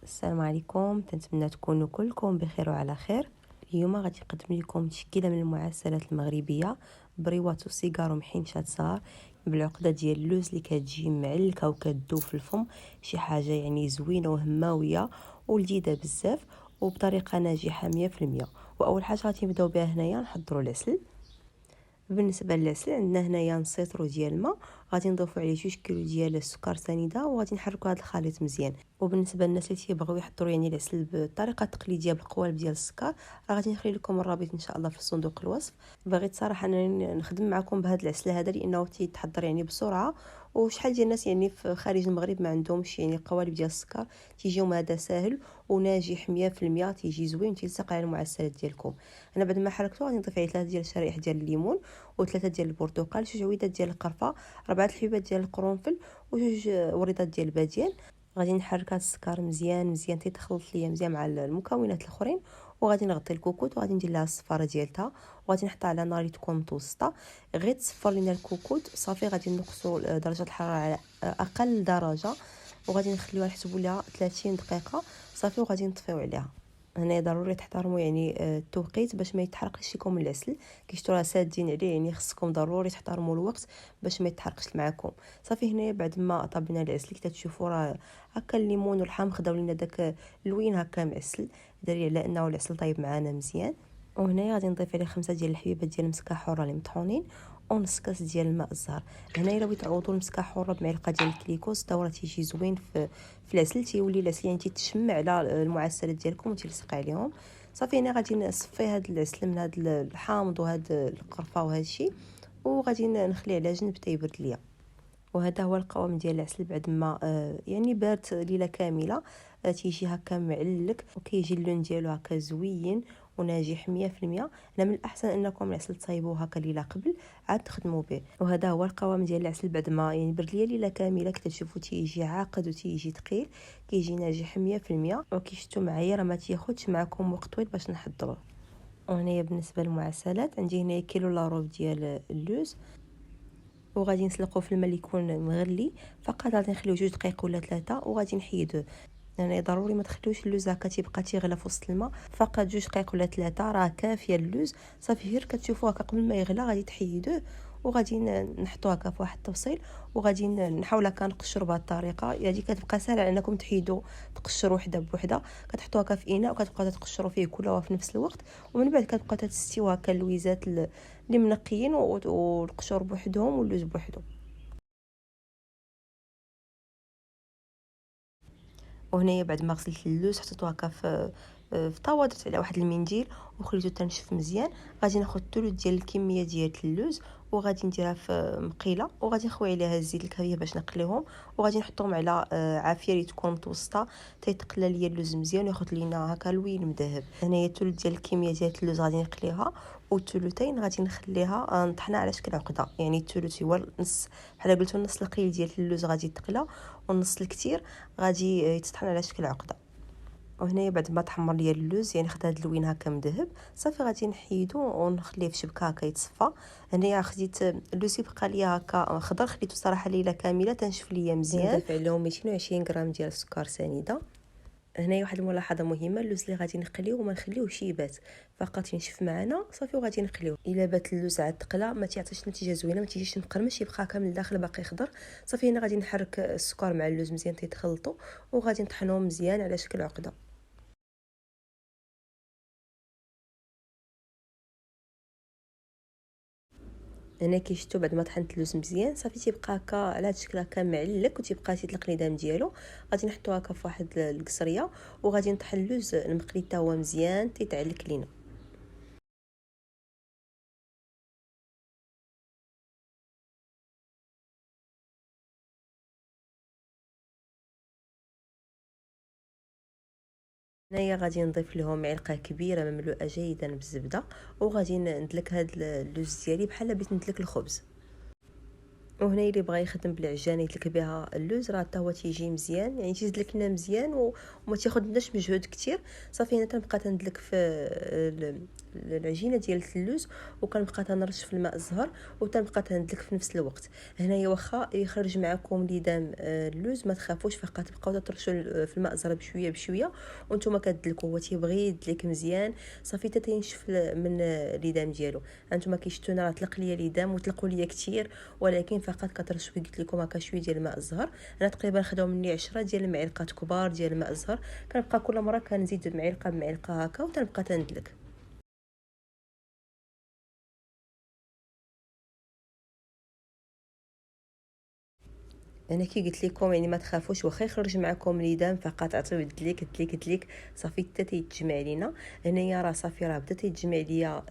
السلام عليكم، تنتمنى تكونوا كلكم بخير وعلى خير. اليوم غادي نقدم لكم تشكيله من المعسلات المغربيه بريوات وسيجار ومحينشات صغار بالعقده ديال اللوز اللي كتجي معلكه وكتذوب في الفم. شي حاجه يعني زوينه وهماويه ولذيذه بزاف وبطريقه ناجحه 100%. واول حاجه غادي نبداو بها هنايا نحضروا العسل. بالنسبه للعسل عندنا هنايا نص لتر ديال الماء، غادي نضيفوا عليه 2 كيلو ديال السكر سنيده وغادي نحركوا هذا الخليط مزيان. وبالنسبه للناس اللي تيبغيو يحضروا يعني العسل بالطريقه التقليديه بالقوالب ديال السكر، راه غادي نخلي لكم الرابط ان شاء الله في صندوق الوصف. بغيت صراحه انني نخدم معكم بهذا العسل هذا لانه تيتحضر يعني بسرعه، وشحال ديال الناس يعني في خارج المغرب ما عندهمش يعني قوالب ديال السكر، تيجيهم هذا ساهل وناجح 100%، تيجي زوين تيلصق على المعسلات ديالكم. انا بعد ما حركته غادي نضيف عليه 3 ديال الشرائح ديال الليمون وثلاثه ديال البرتقال، 2 عويدات ديال القرفه، 4 الحبيبات ديال القرنفل وجوج وريضات ديال الباديان. غادي نحرك هذا السكر مزيان مزيان تيتخلط ليا مزيان مع المكونات الاخرين. وغادي نغطي الكوكوط وغادي ندير لها الصفاره ديالتها وغادي نحطها على نار تكون متوسطه. غير تصفر لينا الكوكوط صافي غادي نقصوا درجه الحراره على اقل درجه وغادي نخليوها نحسبوا لها 30 دقيقه صافي وغادي نطفيو عليها. هنا ضروري تحترموا يعني التوقيت باش ما يتحرقش لكم العسل، كيشتو راه سادين عليه، يعني خصكم ضروري تحترموا الوقت باش ما يتحرقش معكم. صافي هنا بعد ما طبنا العسل كي تشوفوا راه هكا الليمون والحام خداو لينا داك اللوين هكا معسل، دليل على انه العسل طيب معانا مزيان. وهنا غادي نضيف عليه 5 ديال الحبيبات ديال المسكه حره اللي مطحونين ونص كاس ديال الماء الزهر. هنا الا بغيتو تعوضوا المسكه حره بمعلقه ديال الكليكوز تا راه تيجي زوين في العسل، تيولي العسل يعني تيتشمع على المعسلات ديالكم وتلصق عليهم. صافي هنا غادي نصفي هذا العسل من هذا الحامض وهذا القرفه وهذا الشيء وغادي نخليه على جنب حتى يبرد ليا. وهذا هو القوام ديال العسل بعد ما يعني بارد ليله كامله، تيجي هكا معلك وكيجي اللون ديالو هكا زوين وناجح 100%. انا من الاحسن انكم العسل تصايبوه هكا ليله قبل عاد تخدموا به. وهذا هو القوام ديال العسل بعد ما يعني برد ليا ليله كامله، كتشوفوا تيجي عاقد وتيجي ثقيل، كيجي ناجح 100%. وكيشتو معايا راه ما تياخذش معكم وقت طويل باش نحضروه. وهنايا بالنسبه للمعسلات عندي هنا كيلو لاروب ديال اللوز وغادي نسلقوه في الماء اللي يكون مغلي فقط، غادي نخليوه 2 دقائق ولا 3 وغادي نحيدوه. يعني ضروري ما تخليوش اللوز هكا تيبقى تيغلى في وسط الماء، فقط 2 دقائق ولا 3 راه كافيه اللوز. صافي غير كتشوفوا هكا قبل ما يغلى غادي تحيدوه وغادي نحطوه هكا في واحد التفصيل وغادي نحاول هكا نقشروا بهذه الطريقه. يعني كتبقى سهله على انكم تحيدوا تقشروا وحده بوحده، كتحطوا هكا في اناء وكتبقاو تقشروا فيه كلها في نفس الوقت، ومن بعد كتبقاو تستيو هكا اللويزات اللي منقيين والقشور بوحدهم واللوز بوحدهم. وهنايا بعد ما غسلت اللوز حطيته هكا في طاوه، درت على واحد المنديل وخليته تنشف مزيان. غادي ناخذ الثلث ديال الكميه ديال اللوز وغادي نديرها في مقيله وغادي نخوي عليها الزيت الكافيه باش نقليهم وغادي نحطهم على عافيه اللي تكون متوسطه تيتقلى ليا اللوز مزيان وياخذ لينا هكا لوين مذهب. هنايا الثلث ديال الكميه ديال اللوز غادي نقليها والثلثين غادي نخليها نطحنها على شكل عقده، يعني الثلث هو النص، بحال قلتو النص القليل ديال اللوز غادي يتقلى والنص الكثير غادي يتطحن على شكل عقده. وهنايا بعد ما تحمر ليا اللوز يعني خد هاد اللوين هكا مذهب صافي غادي نحيدو ونخليه في شبكه هكا يتصفى. هنايا خديت اللوز يبقى ليا هكا خضر، خليته صراحه ليله كامله تنشف ليا مزيان. نضيف عليهم 220 غرام ديال السكر سنيده. هنايا واحد الملاحظه مهمه، اللوز اللي غادي نقليوه وما نخليوهش يبات، فقط ينشف معنا صافي وغادي نقليوه. الا بات اللوز عاد تقلى ما تيعطيش نتيجه زوينه، ما تيجيش مقرمش، يبقى هكا من الداخل باقي خضر. صافي هنا غادي نحرك السكر مع اللوز مزيان تيتخلطوا وغادي نطحنوهم مزيان على شكل عقده. هنا كيشتو بعد ما طحنت اللوز مزيان صافي تيبقى هكا على هذا الشكل هكا معلك وتيبقى تيطلق الندام ديالو. غادي نحطو هكا في واحد القصريه وغادي نطحن اللوز المقلي حتى هو مزيان تيتعلك لينا. هنايا غادي نضيف لهم معلقه كبيره مملوءه جيدا بالزبده وغادي ندلك هاد اللوز ديالي بحال بغيت ندلك الخبز. وهنا اللي بغى يخدم بالعجان يدلك بها اللوز راه حتى هو تيجي مزيان، يعني تيدلك لنا مزيان وما تاخذناش مجهود كتير. صافي هنا تنبقى تندلك العجينه ديال اللوز وكنبقى تنرش في الماء الزهر وتنبقى تندلك في نفس الوقت. هنايا واخا يخرج معكم ليدام اللوز ما تخافوش، فقط تبقاو ترشوا في الماء الزهر بشويه بشويه وانتم كتدلكوا. هو تيبغي يدلك مزيان صافي حتى تينشف من ليدام ديالو. انتم كيشتونا راه طلق ليا ليدام وطلقوا ليا كثير، ولكن فقط كترشوا قلت لكم هكا شويه ديال الماء الزهر. انا تقريبا خداو مني 10 ديال المعالق كبار ديال الماء الزهر. كنبقى كل مره كنزيد معلقه بمعلقه هكا وتنبقى تندلك. انا كي قلت لكم يعني ما تخافوش، واخا يخرج معكم ليدام فقط عطيو يدليك دليك دليك صافي حتى تيتجمع لينا. هنايا راه صافي راه بدا تيتجمع ليا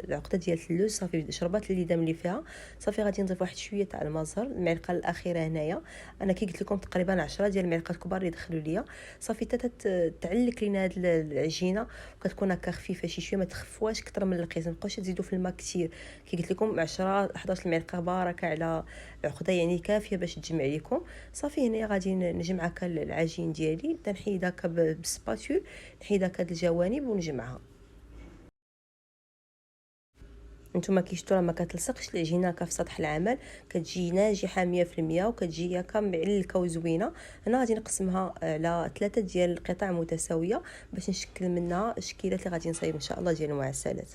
العقده ديال اللوز، صافي شربات الليدام اللي فيها. صافي غادي نضيف واحد شويه تاع الماء الزهر المعلقه الاخيره هنايا. انا كي قلت لكم تقريبا 10 ديال المعلقات كبار اللي دخلوا ليا. صافي حتى تعلك لينا هاد العجينه وكتكون هكا خفيفه شي شويه، ما تخفواش اكثر من القياس، ما تبقاوش تزيدوا في الماء كثير. كي قلت لكم 10 11 المعلقه باركه على عقده يعني كافيه باش تجمع لكم. صافي هنا غادي نجمع هكا العجين ديالي، تنحيد هكا بالسباتول، نحيد هكا الجوانب ونجمعها. نتوما كيشتو راه ما كتلصقش العجينه هكا في سطح العمل، كتجي ناجحه 100% وكتجي هكا معلكه وزوينه. هنا غادي نقسمها على 3 ديال القطع متساويه باش نشكل منها الشكيلات اللي غادي نصايب ان شاء الله ديال المعسلات.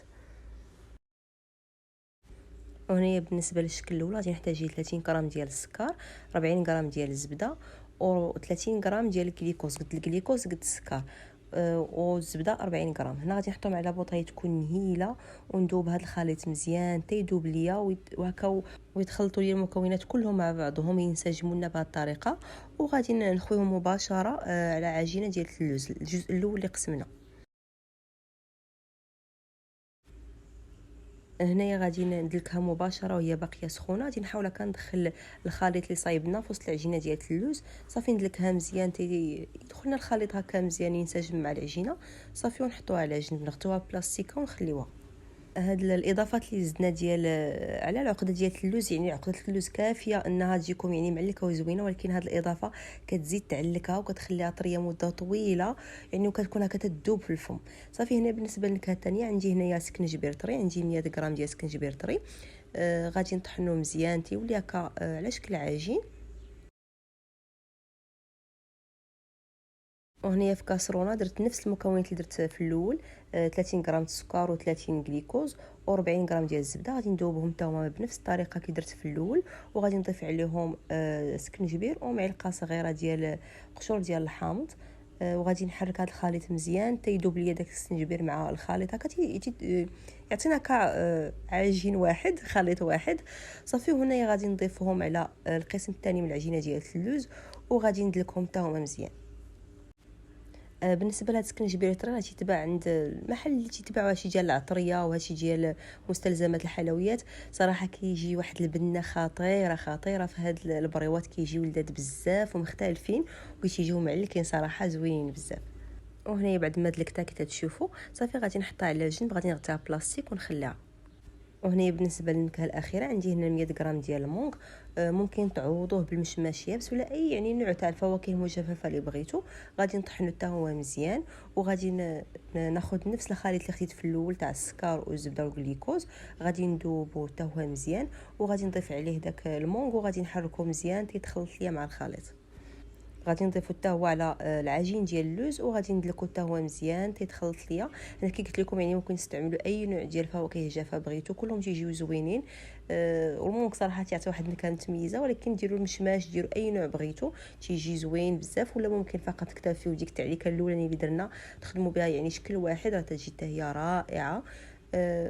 وهنايا بالنسبه للشكل الاول غادي نحتاج 30 غرام ديال السكر، 40 غرام ديال الزبده، و 30 غرام ديال الكليكوز، قد الكليكوز قد السكر، والزبده 40 غرام. هنا غادي نحطهم على بوطيه تكون مهيله وندوب هذا الخليط مزيان حتى يذوب ليا وهكا ويتخلطوا لي المكونات كلهم مع بعضهم ينسجموا لنا بهذه الطريقه. وغادي نخويهم مباشره على عجينه ديال اللوز الجزء الاول اللي قسمنا. هنايا غادي ندلكها مباشره وهي باقيه سخونه. غادي نحاول هكا ندخل الخليط اللي صايبنا في وسط العجينه ديال اللوز. صافي ندلكها مزيان يدخلنا الخليط هكا مزيان ينسجم مع العجينه. صافي ونحطوها على جنب، نغطيوها بلاستيكه ونخليوها. هاد الاضافات اللي زدنا ديال على العقده ديال اللوز، يعني عقده اللوز كافيه انها تجيكم يعني معلكه وزوينه، ولكن هاد الاضافه كتزيد تعلكها وكتخليها طريه مده طويله يعني، وكتكون هكا تذوب في الفم. صافي هنا بالنسبه للنكهه الثانيه عندي هنايا سكنجبير طري، عندي 100 غرام ديال سكنجبير طري. غادي نطحنوه مزيان تيولي هكا على شكل عجين. وهنايا في كاسرونه درت نفس المكونات اللي درت في الاول، 30 غرام السكر و30 جليكوز و40 غرام ديال الزبده. غادي ندوبهم حتى هما بنفس الطريقه كي درت في الاول، وغادي نضيف عليهم سكنجبير ومعلقه صغيره ديال قشور ديال الحامض. وغادي نحرك هذا الخليط مزيان حتى يذوب ليا داك السنجبير مع الخليط هكا يعطينا هكا عجين واحد، خليط واحد. صافي هنايا غادي نضيفهم على القسم الثاني من العجينه ديال اللوز وغادي ندلكهم حتى هما مزيان. بالنسبه لهاد السكنجبير الطري راه تيتباع عند المحل اللي تيتباعوا هادشي ديال العطريه وهادشي ديال مستلزمات الحلويات. صراحه كيجي واحد البنه خطيره خطيره في هاد البريوات، كيجيو لذاذ بزاف ومختلفين وكيجيو معلكين صراحه زوينين بزاف. وهنايا بعد ما دلكتها كي تشوفوا صافي غادي نحطها على جنب، غادي نغطيها بلاستيك ونخليها. وهنا بالنسبه للنكهه الاخيره عندي هنا 100 غرام ديال المونغ. ممكن تعوضوه بالمشماش يابس ولا اي يعني نوع تاع الفواكه المجففه اللي بغيتو. غادي نطحنو حتى هو مزيان وغادي ناخذ نفس الخليط اللي خديت في الاول تاع السكر والزبده والجليكوز، غادي ندوبو حتى هو مزيان وغادي نضيف عليه داك المونغ وغادي نحركو مزيان تيتخلط ليا مع الخليط. غادي نضيفو حتى هو على العجين ديال اللوز وغادي ندلكو حتى هو مزيان تيتخلط ليا. انا كي قلت لكم يعني ممكن تستعملوا اي نوع ديال الفواكه جافه بغيتو، كلهم تيجيو زوينين. والمونك صراحه تيعطي واحد النكهه متميزه، ولكن ديروا المشماش ديروا اي نوع بغيتو تيجي زوين بزاف. ولا ممكن فقط تكتفيو ديك التعليكه الاولانيه اللي درنا تخدموا بها يعني شكل واحد راه تجي حتى هي رائعه.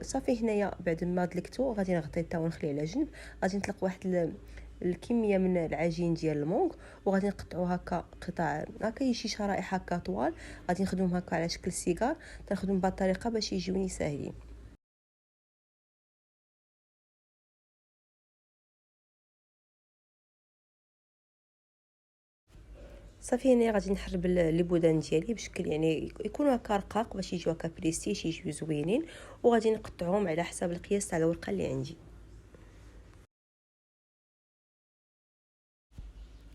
صافي هنايا بعد ما دلكتو غادي نغطي حتى ونخلي على جنب. غادي نطلق واحد الكميه من العجين ديال المونغ وغادي نقطعوه هكا قطع هكا شي شرائح هكا طوال. غادي نخدمهم هكا على شكل سيجار، تنخدم بهذه الطريقه باش يجيوني ساهلين. صافي هنا غادي نحرب لي بودان ديالي بشكل يعني يكونوا هكا رقاق باش يجيو هكا بريستيش يجيو زوينين، وغادي نقطعهم على حسب القياس تاع الورقه اللي عندي.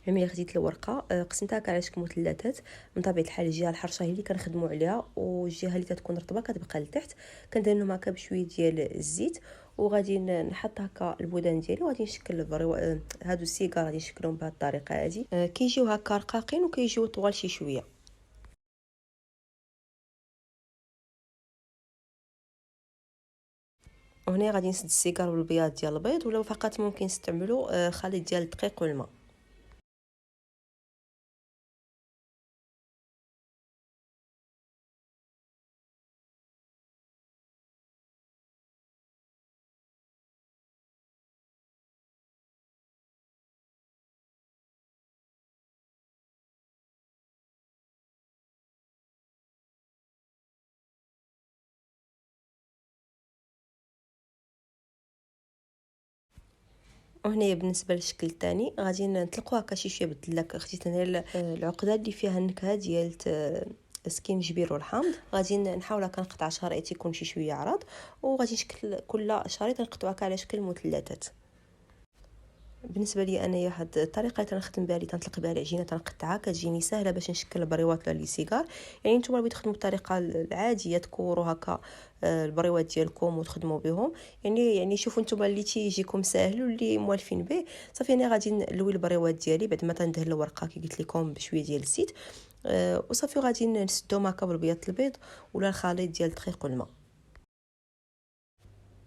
ملي خديت الورقه قسمتها على شكل مثلثات. من طبيعه الحال الجهه الحرشه هي اللي كنخدموا عليها، والجهه اللي تكون رطبه كتبقى لتحت. كندير لهم هكا بشويه ديال الزيت، وغادي نحط هكا البودان ديالي وغادي نشكل هادو السيجار غادي نشكلهم بهذه الطريقه هذه. كيجيو هكا رقاقين وكيجيو طوال شي شويه. وهنا غادي نسد السيجار بالبياض ديال البيض، ولا فقط ممكن نستعملوا خليط ديال الدقيق والماء. وهنا بالنسبه للشكل الثاني غادي نطلقوا هكا شي شويه بالدلاك. خديت هنا العقده اللي فيها النكهه ديال السكينجبير والحامض. غادي نحاول هكا نقطع شريط يكون شي شويه عرض، وغادي نشكل كل شريط نقطعو هكا على شكل مثلثات. بالنسبه لي انايا هاد الطريقه اللي تنخدم بها، اللي تنطلق بها العجينه تنقطعها، كتجيني سهله باش نشكل البريوات ولا لي سيجار. يعني نتوما اللي تخدموا بالطريقه العاديه تكوروا هكا البريوات ديالكم وتخدموا بهم. يعني شوفوا نتوما اللي تيجيكم ساهل واللي موالفين به. صافي انا غادي نلوي البريوات ديالي بعد ما تندهن الورقه كي قلت لكم بشويه ديال الزيت. وصافي غادي نسدهم هكا بالبيض البيض ولا الخليط ديال الدقيق والماء.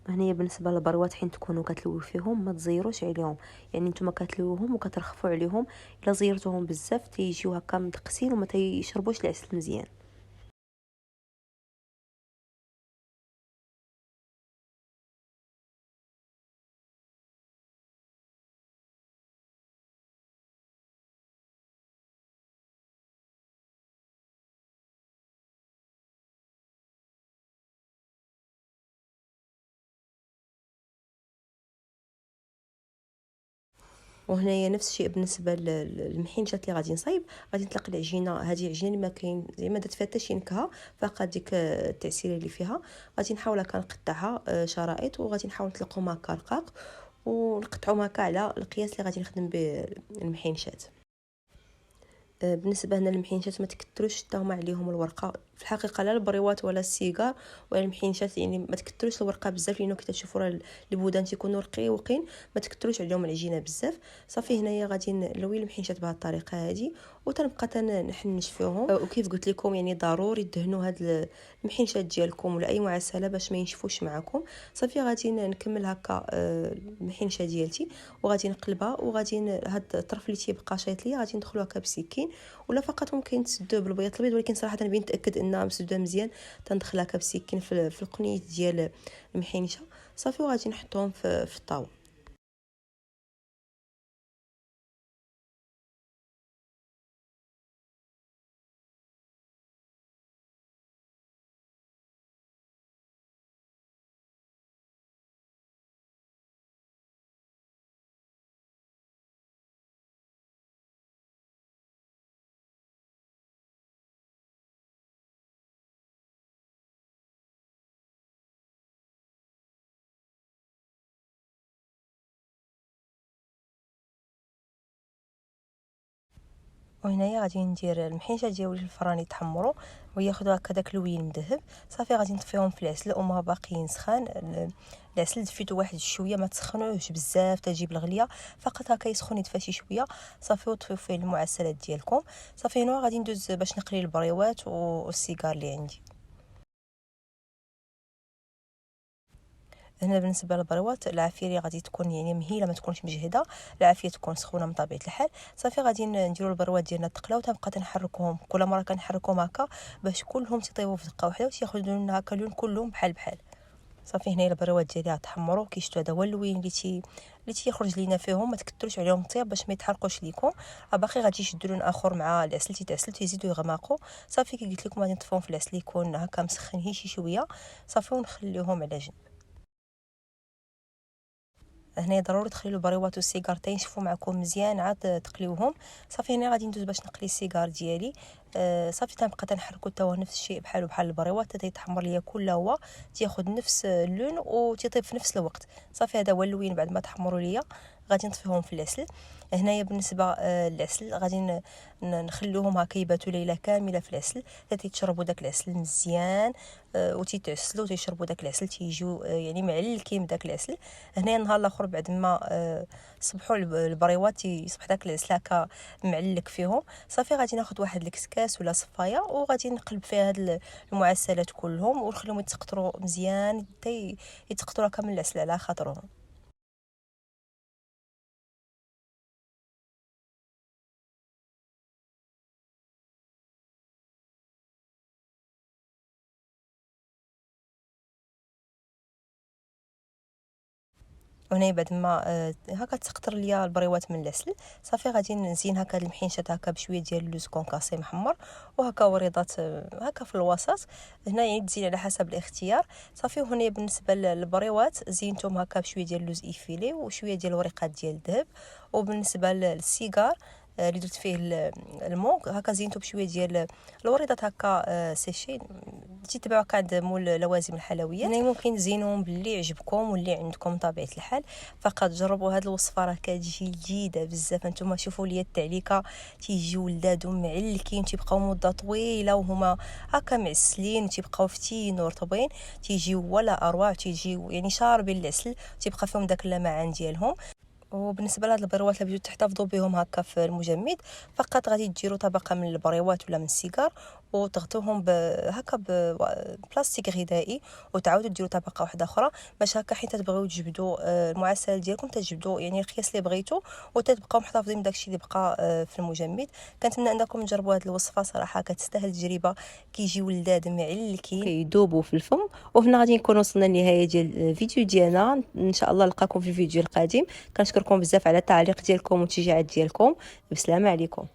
هنايا بالنسبه للبروات حين تكونوا كتلويو فيهم ما تزيروش عليهم. يعني نتوما كتلويوهم وكترخفوا عليهم، الا زيرتوهم بزاف تيجيو هكا مدقسين وما تيشربوش العسل مزيان. وهنايا نفس الشيء بالنسبه للمحينشات اللي غادي نصايب. غادي نطلق العجينه، هذه عجينه اللي ما كاين زعما درت فيها حتى شي نكهه، فقط ديك التعسيره اللي فيها. غادي نحاول هكا نقطعها شرائط، وغادي نحاول نطلقهم هكا رقاق ونقطعهم هكا على القياس اللي غادي نخدم به المحينشات. بالنسبه هنا للمحينشات ما تكثروش حتى هما عليهم الورقه. في الحقيقه لا البريوات ولا السيجار ولا المحينشات يعني ما تكثروش الورقه بزاف، لانه كي تشوفوا راه البودان تيكونوا رقيقين، ما تكثروش عليهم العجينه بزاف. صافي هنايا غادي نلوي المحينشات بهذه الطريقه هذه وتنبقى تنحنش فيهم. وكيف قلت لكم يعني ضروري تدهنوا هاد المحينشات ديالكم ولا اي معسله باش ما ينشفوش معكم. صافي غادي نكمل هكا المحينشه ديالتي وغادي نقلبها، وغادي هاد الطرف اللي تيبقى شايط ليا غادي ندخلو هكا بسكين، ولا فقط ممكن تسدوه بالبيض البيض، ولكن صراحه نبي نتاكد انها مسدوده مزيان. تندخل هكا بسكين في القنيت ديال المحينشه. صافي وغادي نحطهم في الطاوله. وهنايا غادي ندير المحيشه ديالي في الفران يتحمروا وياخذوا هكا داك اللوين مذهب. صافي غادي نطفيهم في العسل وما باقيين سخان. العسل دفيتو واحد شويه، ما تسخنوهش بزاف تجيب الغليه، فقط هكا يسخن يدفى شي شويه. صافي وطفيو فيه المعسلات ديالكم. صافي هنا غادي ندوز باش نقلي البريوات والسيجار اللي عندي. هنا بالنسبه للبروات العافيه اللي غادي تكون يعني مهيله، ما تكونش مجهده، العافيه تكون سخونه من طبيعه الحال. صافي غادي نديروا البروات ديالنا تقلاو، تنبقى تنحركوهم كل مره كنحركوهم هكا باش كلهم تيطيبوا في دقه واحده وتياخذوا لون هكا لون كلهم بحال بحال. صافي هنا البروات ديالي تحمروا كيشتو. هذا هو اللوين اللي تيخرج لينا فيهم. ما تكثروش عليهم الطياب باش ما يتحرقوش ليكم. باقي غادي يشدوا لون اخر مع العسل تيتعسل تيزيدوا يغمقوا. صافي كي قلت لكم غادي نطفوهم في العسل يكون هكا مسخن هي شي شويه. صافي ونخليوهم على جنب. هنا ضروري تخليو البريوات والسيجار تينشفوا معكم مزيان عاد تقليوهم. صافي هنا غادي ندوز باش نقلي السيجار ديالي. صافي تنبقى تنحركو حتى هو نفس الشيء بحال البريوات حتى يتحمر ليا كل هو تياخذ نفس اللون وتيطيب في نفس الوقت. صافي هذا هو اللوين بعد ما تحمروا ليا. غادي نطفيهم في العسل. هنايا بالنسبه للعسل غادي نخلوهم هكا يباتوا ليله كامله في العسل حتى يتشربوا داك العسل مزيان، وتيتعسلوا تيشربوا داك العسل تيجيو يعني معلكين بداك العسل. هنايا النهار الاخر بعد ما صبحوا البريوات يصبح داك العسل هكا معلك فيهم، صافي غادي ناخذ واحد الكسكاس ولا صفايه وغادي نقلب فيها هاد المعسلات كلهم ونخليهم يتقطروا مزيان حتى يتقطروا هكا من العسل على خاطرهم. وهنايا بعد ما هكا تقطر ليا البريوات من العسل، صافي غادي نزين هكا المحينشات هكا بشويه ديال اللوز كونكاسي محمر وهكا وريضات هكا في الوسط. هنا يعني تزين على حسب الاختيار. صافي وهنا بالنسبه للبريوات زينتهم هكا بشويه ديال اللوز ايفيلي وشويه ديال الوريقات ديال الذهب. وبالنسبه للسيجار اللي درت فيه المونك هكا زينتو بشويه ديال الوريضات هكا سيشي. تتبعوا هكا عند مول لوازم الحلويات. يعني ممكن تزينوهم باللي يعجبكم واللي عندكم طبيعه الحال. فقط جربوا هذه الوصفه راه كتجي جديده بزاف. انتم شوفوا لي التعليكه تيجيو ولادهم معلكين تيبقاو مده طويله وهما هكا معسلين تيبقاو فتين ورطبين، تيجيو ولا اروع، تيجيو يعني شاربين العسل تيبقى فيهم داك اللمعان ديالهم. وبالنسبه لهاد البريوات اللي بغيتو تحتفظوا بهم هكا في المجمد، فقط غادي ديروا طبقه من البريوات ولا من السيجار وتغطوهم هكا بلاستيك غذائي وتعاودوا ديروا طبقه واحده اخرى باش هكا حيت تبغيو تجبدوا المعسل ديالكم تجبدوا يعني القياس اللي بغيتو وتتبقاو محتفظين بداكشي اللي بقى في المجمد. كنتمنى انكم تجربوا هذه الوصفه، صراحه كتستاهل التجربه. كيجي ولاد معلكين كيذوبوا في الفم. وهنا غادي نكون وصلنا للنهايه ديال الفيديو ديالنا. ان شاء الله نلقاكم في الفيديو القادم. كنشكركم بزاف على التعليق ديالكم والتشجيعات ديالكم. بسلامه عليكم.